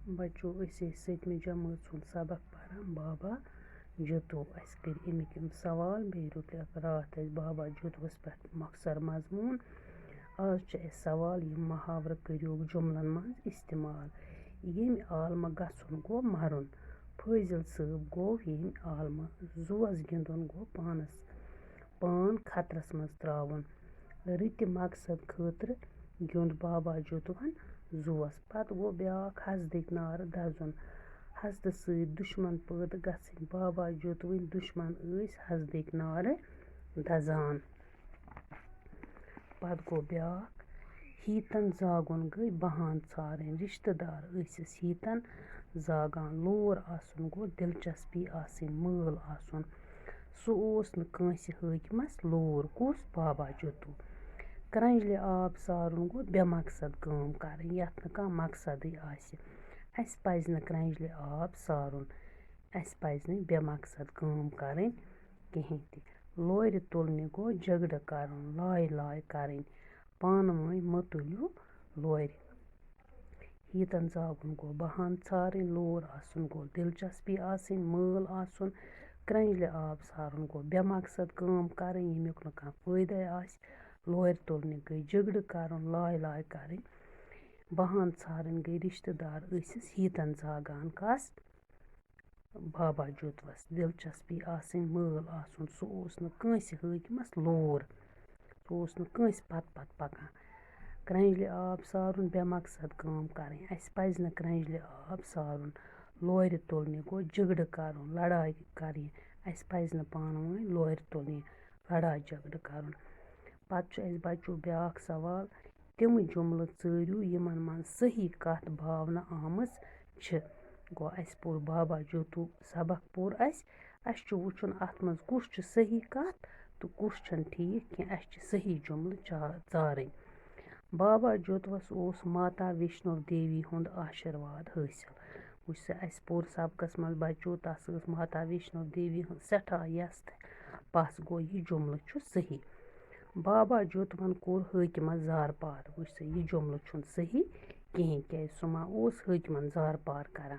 बच्चों सतमि जमात सुन सबक पढ़ान बाबा जुतु अस कर अमिक सवाल बे रुत रात बाबा जुतुस पे मखसर मजमून। आज सवाल यम मुहावरा करो जुमलन मज इस्तेमाल। यम आलम गसुन गो मरुन, फाजिल सब गो यम आलम, जुवस गिंदुन गो पान खतरस मज त्रावुन, रित मकसद खतर गिंद बाबा जुतुहन जुवस। पत गो ब्याक हसदिक नार दजुन, हसद सत दुश्मन पैदा गसिन, बाबा जुतुवन दुश्मन हसदिक नार दजान। पत गो ब्याक हीतन जागुन गई बहान षारन, रिश्तेदार हीतन जागान, लोर आसुन गो दिलचस्पी आसिन, möल आसुन। सु ओस न कांसि हाकिमस लोर, कुस बाबा जुतु। क्रंजलि आब सारुन गो बेमकसद काम करन, यथ न कह मकसदे आसि। अस पज न क्रंजलि आब सारुन, अस पज न बेमकसद काम करन कहीं ते। लोर तुलनि गो झगड़ करन, लाय लाय करन, पान वन मह तुलियो लोर। हीतन जागुन गो बहान षारन, लोर आसुन गो दिलचस्पी आसिन, möल आसुन। क्रंजलि आब सारुन गो बेमकसद काम करन, यमुक न कह फायदा आसि। लोर तुलनि गई झगड़ करन, लाय लाय करन, बहान षारन गई रिश्तेदार हीतन जागान कस बाबा जुतुवस, दिलचस्पी आसिन, möल आसुन। सु ओस न कांसि हाकिमस लोर, सु ओस न कांसि पत पकान। क्रंजलि आब सारुन बेमकसद काम करन, अस पज न क्रंजलि आब सारुन। लोर तुलनि गो झगड़ करन, लड़ाई करन, अस पज न पान वन लोर तुलनि लड़ाई झगड़ करन। पत अस बच्चों ब्याक सवाल, तिम जुमल चरियो यमन मन सही कथ भावना आमज छ। गो अस पोर बाबा जुतु सबक पोर अस वुचुन अत मज कुस छ सही कथ तो कुस छन ठीक कह, अस सही जुमल चारन। बाबा जुतुवस ओस माता वैष्णो देवी हुंद आशीर्वाद हासिल। वुच सा अस पोर सबकस मज बच्चों, तस माता वैष्णो देवी हुंद सठा यस पस गो यह जुमल छु सही। बाबा जुतुवन कोर हाकिमस जार पार, वुच सा यह जुमल छुन सही कहीं, क्या सु मा ओस हाकिमन जार पार करन।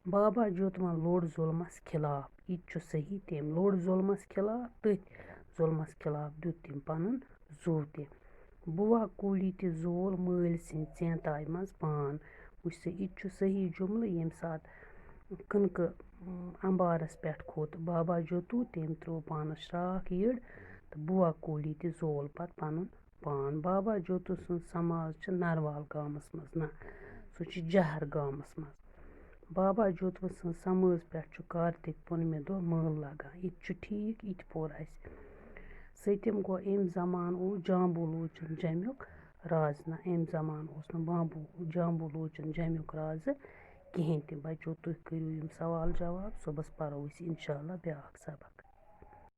बाबा जुतुवन लोड़ जुल्मस खिलाफ, यह छु सही, तेम लोड़ जुल्मस खिलाफ, तथ जुल्मस खिलाफ दित तेम पनुन जू ते। बुआ कूली ते जोल मल सिंद चैंताय मज पान, वुच सा यह छु सही जुमल। यम सात कनक अंबारस पे खोत बाबा जुतु, तेम त्रो पानस श्राख यिड़, तो बुआ कूली ते जोल पत पनुन पान। बाबा जुतु सुंद समाज छ नरवाल गामस मज ना, सु छ जहर गामस मज। बाबा जुतु सुंद समाज पे छु कार्तिक पुनमि दो möल लगान, यह छु ठीक, यह पोर अस। सतम गो अम जमान ओस जाम्बू लोचन जमियुक राज, ना अम जमान ओस न जाम्बू लोचन जमियुक राज कहीं ते। बच्चों तुह करियो यम सवाल जवाब, सुबस परो इंशाल्लाह ब्याक सबक।